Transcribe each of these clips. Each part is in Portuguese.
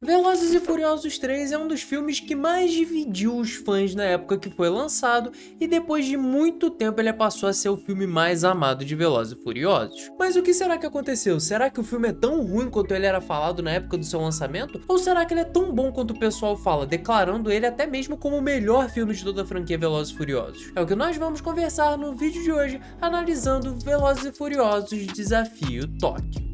Velozes e Furiosos 3 é um dos filmes que mais dividiu os fãs na época que foi lançado e depois de muito tempo ele passou a ser o filme mais amado de Velozes e Furiosos. Mas o que será que aconteceu? Será que o filme é tão ruim quanto ele era falado na época do seu lançamento? Ou será que ele é tão bom quanto o pessoal fala, declarando ele até mesmo como o melhor filme de toda a franquia Velozes e Furiosos? É o que nós vamos conversar no vídeo de hoje, analisando Velozes e Furiosos Desafio Tóquio.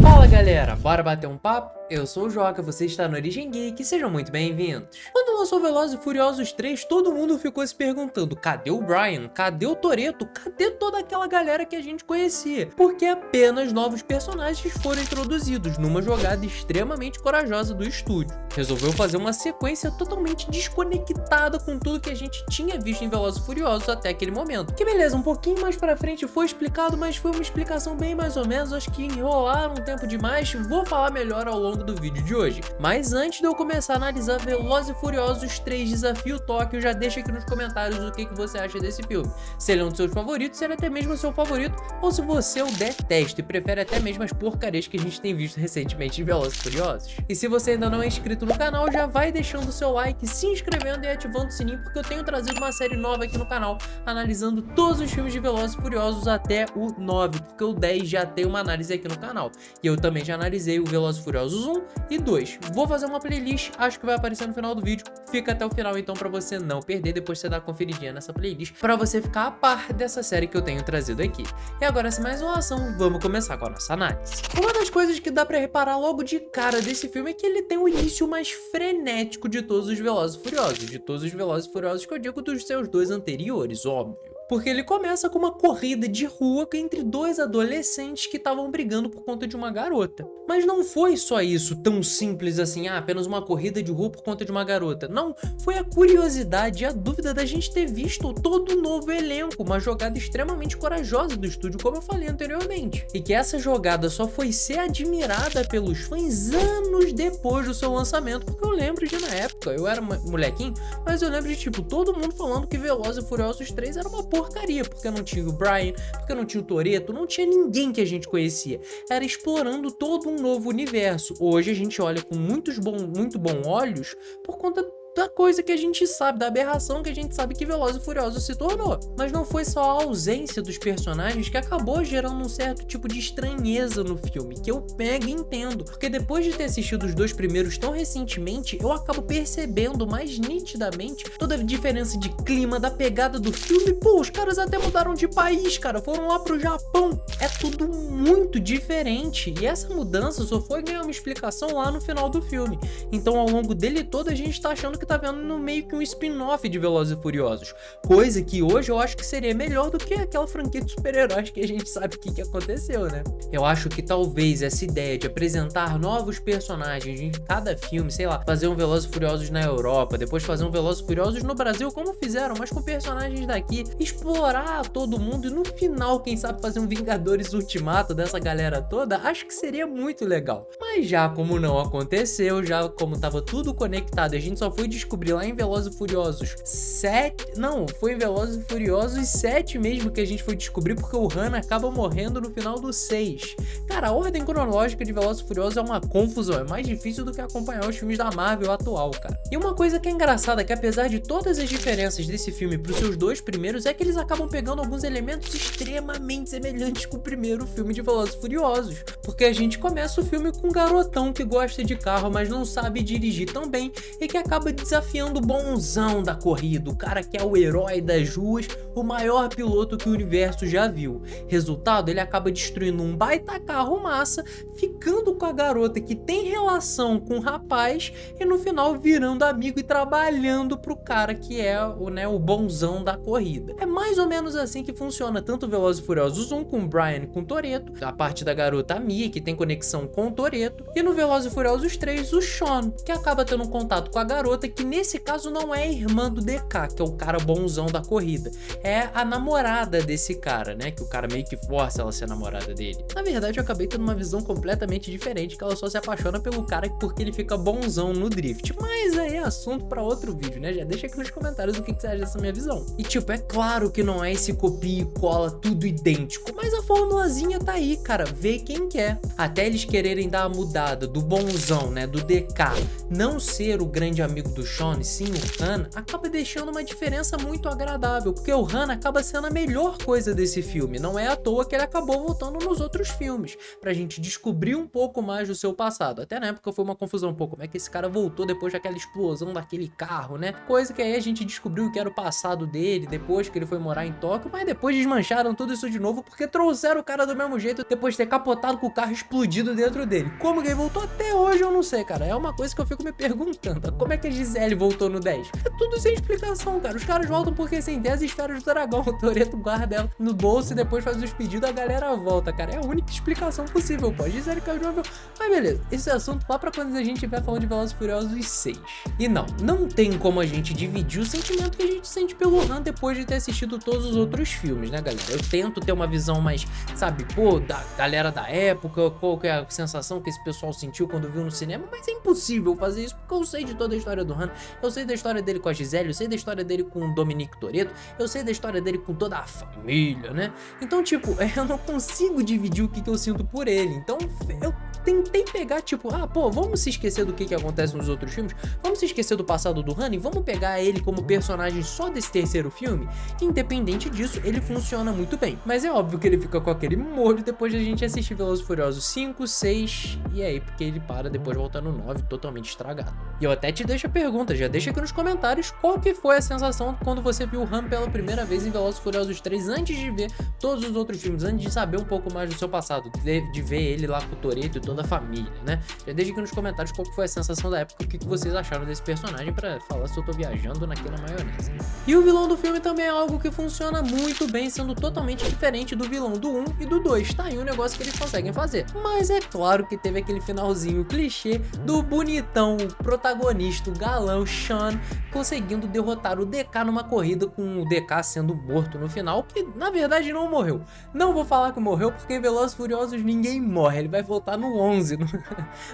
Fala galera, bora bater um papo? Eu sou o Joca, você está no Origem Geek, sejam muito bem-vindos. Quando lançou Velozes e Furiosos 3, todo mundo ficou se perguntando, cadê o Brian? Cadê o Toretto? Cadê toda aquela galera que a gente conhecia? Porque apenas novos personagens foram introduzidos numa jogada extremamente corajosa do estúdio. Resolveu fazer uma sequência totalmente desconectada com tudo que a gente tinha visto em Velozes e Furiosos até aquele momento. Que beleza, um pouquinho mais pra frente foi explicado, mas foi uma explicação bem mais ou menos, acho que enrolaram um tempo demais, vou falar melhor ao longo do vídeo de hoje. Mas antes de eu começar a analisar Velozes e Furiosos 3 Desafio Tóquio, já deixa aqui nos comentários o que você acha desse filme. Se ele é um dos seus favoritos, se ele é até mesmo o seu favorito, ou se você o detesta e prefere até mesmo as porcarias que a gente tem visto recentemente em Velozes e Furiosos. E se você ainda não é inscrito no canal, já vai deixando o seu like, se inscrevendo e ativando o sininho, porque eu tenho trazido uma série nova aqui no canal, analisando todos os filmes de Velozes e Furiosos até o 9, porque o 10 já tem uma análise aqui no canal. E eu também já analisei o Velozes e Furiosos 1 e 2. Vou fazer uma playlist, acho que vai aparecer no final do vídeo. Fica até o final então pra você não perder, depois você dá uma conferidinha nessa playlist, pra você ficar a par dessa série que eu tenho trazido aqui. E agora, sem mais enrolação, vamos começar com a nossa análise. Uma das coisas que dá pra reparar logo de cara desse filme é que ele tem o início mais frenético de todos os Velozes e Furiosos. De todos os Velozes e Furiosos que eu digo dos seus dois anteriores, óbvio. Porque ele começa com uma corrida de rua entre dois adolescentes que estavam brigando por conta de uma garota. Mas não foi só isso, tão simples assim, apenas uma corrida de rua por conta de uma garota. Não, foi a curiosidade e a dúvida da gente ter visto todo um novo elenco, uma jogada extremamente corajosa do estúdio, como eu falei anteriormente. E que essa jogada só foi ser admirada pelos fãs anos depois do seu lançamento, porque eu lembro de, na época, eu era molequinho, mas eu lembro de, tipo, todo mundo falando que Velozes e Furiosos 3 era uma porcaria, porque não tinha o Brian, porque não tinha o Toretto, não tinha ninguém que a gente conhecia. Era explorando todo um novo universo. Hoje a gente olha com muito bom olhos por conta da coisa que a gente sabe, da aberração que a gente sabe que Velozes e Furiosos se tornou. Mas não foi só a ausência dos personagens que acabou gerando um certo tipo de estranheza no filme, que eu pego e entendo, porque depois de ter assistido os dois primeiros tão recentemente, eu acabo percebendo mais nitidamente toda a diferença de clima, da pegada do filme. Pô, os caras até mudaram de país, cara, foram lá pro Japão. É tudo muito diferente, e essa mudança só foi ganhar uma explicação lá no final do filme. Então ao longo dele todo a gente tá achando que tá vendo no meio que um spin-off de Velozes e Furiosos, coisa que hoje eu acho que seria melhor do que aquela franquia de super-heróis que a gente sabe o que aconteceu, né? Eu acho que talvez essa ideia de apresentar novos personagens em cada filme, sei lá, fazer um Velozes e Furiosos na Europa, depois fazer um Velozes e Furiosos no Brasil, como fizeram, mas com personagens daqui, explorar todo mundo e no final, quem sabe, fazer um Vingadores Ultimato dessa galera toda, acho que seria muito legal. Mas já como não aconteceu, já como tava tudo conectado, a gente só foi descobrir lá em Velozes e Furiosos 7, não, foi em Velozes e Furiosos 7 mesmo que a gente foi descobrir, porque o Han acaba morrendo no final do 6. Cara, a ordem cronológica de Velozes e Furiosos é uma confusão, é mais difícil do que acompanhar os filmes da Marvel atual, cara. E uma coisa que é engraçada é que apesar de todas as diferenças desse filme pros seus dois primeiros, é que eles acabam pegando alguns elementos extremamente semelhantes com o primeiro filme de Velozes e Furiosos, porque a gente começa o filme com um garotão que gosta de carro, mas não sabe dirigir tão bem e que acaba desafiando o bonzão da corrida, o cara que é o herói das ruas, o maior piloto que o universo já viu. Resultado, ele acaba destruindo um baita carro massa, ficando com a garota que tem relação com o rapaz e no final virando amigo e trabalhando pro cara que é o bonzão da corrida. É mais ou menos assim que funciona tanto Velozes e Furiosos 1 com o Brian e com o Toretto, a parte da garota a Mia, que tem conexão com o Toretto, e no Velozes e Furiosos 3 o Sean, que acaba tendo um contato com a garota que nesse caso não é a irmã do DK, que é o cara bonzão da corrida. É a namorada desse cara, né? Que o cara meio que força ela a ser a namorada dele. Na verdade, eu acabei tendo uma visão completamente diferente, que ela só se apaixona pelo cara porque ele fica bonzão no drift. Mas aí é assunto pra outro vídeo, né? Já deixa aqui nos comentários o que você acha dessa minha visão. E tipo, é claro que não é esse copia e cola tudo idêntico, mas a formulazinha tá aí, cara. Vê quem quer. Até eles quererem dar a mudada do bonzão, né? Do DK não ser o grande amigo do Sean, sim o Han, acaba deixando uma diferença muito agradável, porque o Han acaba sendo a melhor coisa desse filme. Não é à toa que ele acabou voltando nos outros filmes, pra gente descobrir um pouco mais do seu passado. Até na época foi uma confusão, pô, como é que esse cara voltou depois daquela explosão daquele carro, né? Coisa que aí a gente descobriu que era o passado dele, depois que ele foi morar em Tóquio, mas depois desmancharam tudo isso de novo, porque trouxeram o cara do mesmo jeito, depois de ter capotado com o carro explodido dentro dele. Como que ele voltou até hoje eu não sei, cara. É uma coisa que eu fico me perguntando. Como é que a Gisele voltou no 10? É tudo sem explicação, cara. Os caras voltam porque sem 10 esferas do dragão. O Toretto guarda ela no bolso e depois faz os pedidos, a galera volta, cara. É a única explicação possível, pô. A Gisele caiu de um avião. Mas beleza, esse assunto lá pra quando a gente estiver falando de Velozes e Furiosos 6. E não tem como a gente dividir o sentimento que a gente sente pelo Han depois de ter assistido todos os outros filmes, né, galera? Eu tento ter uma visão mais, sabe, pô, da galera da época, qual que é a sensação que esse pessoal sentiu quando viu no cinema, mas é impossível fazer isso, porque eu sei de toda a história do Han, eu sei da história dele com a Gisele, eu sei da história dele com o Dominique Toretto, eu sei da história dele com toda a família, né? Então, tipo, eu não consigo dividir o que eu sinto por ele, então eu tentei pegar, tipo, pô, vamos se esquecer do que acontece nos outros filmes, vamos se esquecer do passado do Han e vamos pegar ele como personagem só desse terceiro filme. Independente disso, ele funciona muito bem, mas é óbvio que ele fica com aquele molho depois de a gente assistir Velozes e Furiosos 5, 6 e aí, porque ele para depois de voltar no 9 totalmente estragado. E eu até te deixo a pergunta, já deixa aqui nos comentários qual que foi a sensação quando você viu o Han pela primeira vez em Velozes e Furiosos 3, antes de ver todos os outros filmes, antes de saber um pouco mais do seu passado, de ver ele lá com o Toretto e toda a família, né? Já deixa aqui nos comentários qual que foi a sensação da época, o que vocês acharam desse personagem, pra falar se eu tô viajando naquela maionese. E o vilão do filme também é algo que funciona muito bem, sendo totalmente diferente do vilão do 1 e do 2, tá aí um negócio que eles conseguem fazer. Mas é claro que teve aquele finalzinho clichê do bonitão, o protagonista, o galão Sean, conseguindo derrotar o DK numa corrida, com o DK sendo morto no final, que na verdade não morreu. Não vou falar que morreu, porque em Velozes e Furiosos ninguém morre, ele vai voltar no 11,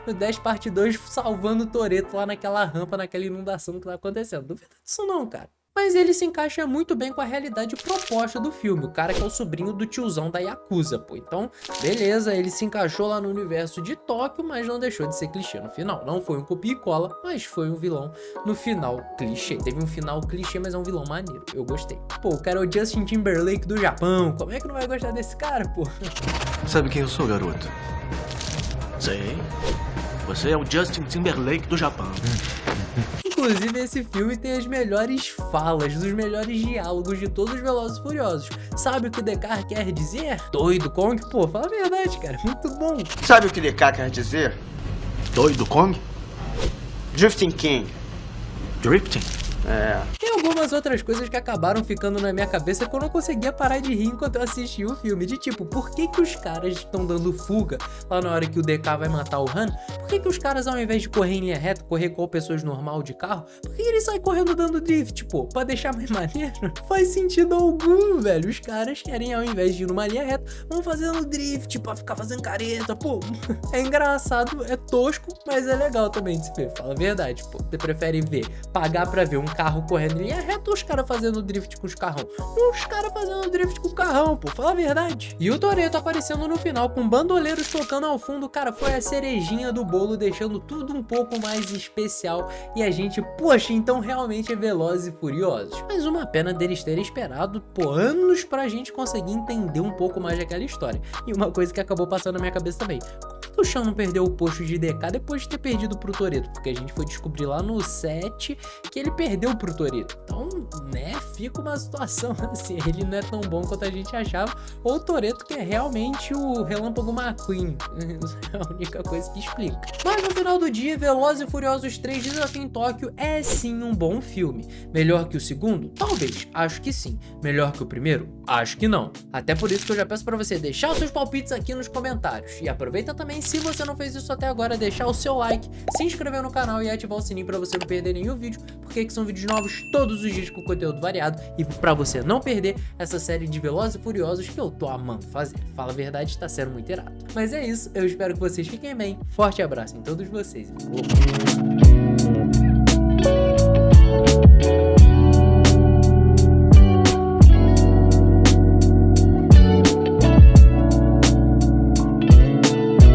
no 10 parte 2, salvando o Toretto lá naquela rampa, naquela inundação que tá acontecendo. Não duvido disso não, cara. Mas ele se encaixa muito bem com a realidade proposta do filme, o cara que é o sobrinho do tiozão da Yakuza, pô. Então, beleza, ele se encaixou lá no universo de Tóquio, mas não deixou de ser clichê no final. Não foi um copia e cola, mas foi um vilão no final clichê. Teve um final clichê, mas é um vilão maneiro, eu gostei. Pô, o cara é o Justin Timberlake do Japão, como é que não vai gostar desse cara, pô? Sabe quem eu sou, garoto? Sei. Você é o Justin Timberlake do Japão. Inclusive, esse filme tem as melhores falas, os melhores diálogos de todos os Velozes e Furiosos. Sabe o que o Descartes quer dizer? Doido Kong? Pô, fala a verdade, cara. Muito bom. Sabe o que DK quer dizer? Doido Kong? Drifting King. Drifting? É. Tem algumas outras coisas que acabaram ficando na minha cabeça que eu não conseguia parar de rir enquanto eu assistia o filme. De tipo, por que os caras estão dando fuga lá na hora que o DK vai matar o Han? Por que os caras, ao invés de correr em linha reta, correr com pessoas normal de carro, por que eles saem correndo dando drift, pô? Pra deixar mais maneiro? Faz sentido algum, velho. Os caras querem, ao invés de ir numa linha reta, vão fazendo drift pra ficar fazendo careta, pô. É engraçado, é tosco, mas é legal também de se ver. Fala a verdade, pô. Você prefere ver, pagar pra ver um carro correndo em linha reta ou os caras fazendo drift com os carrão? Os caras fazendo drift com o carrão, pô, fala a verdade. E o Toretto aparecendo no final com bandoleiros tocando ao fundo, cara, foi a cerejinha do bolo, deixando tudo um pouco mais especial e a gente, poxa, então realmente é Velozes e Furiosos. Mas uma pena deles terem esperado, pô, anos pra gente conseguir entender um pouco mais daquela história. E uma coisa que acabou passando na minha cabeça também, o Sean não perdeu o posto de DK depois de ter perdido pro Toretto, porque a gente foi descobrir lá no 7 que ele perdeu pro Toretto. Então, né, fica uma situação assim, ele não é tão bom quanto a gente achava, ou o Toretto que é realmente o Relâmpago McQueen. É a única coisa que explica. Mas no final do dia, Velozes e Furiosos 3 Desafio em Tóquio é sim um bom filme. Melhor que o segundo? Talvez, acho que sim. Melhor que o primeiro? Acho que não. Até por isso que eu já peço pra você deixar os seus palpites aqui nos comentários. E aproveita também se você não fez isso até agora, deixar o seu like, se inscrever no canal e ativar o sininho pra você não perder nenhum vídeo, porque aqui são vídeos novos todos os dias com conteúdo variado e pra você não perder essa série de Velozes e Furiosos que eu tô amando fazer. Fala a verdade, tá sendo muito irado. Mas é isso, eu espero que vocês fiquem bem. Forte abraço em todos vocês. Falou.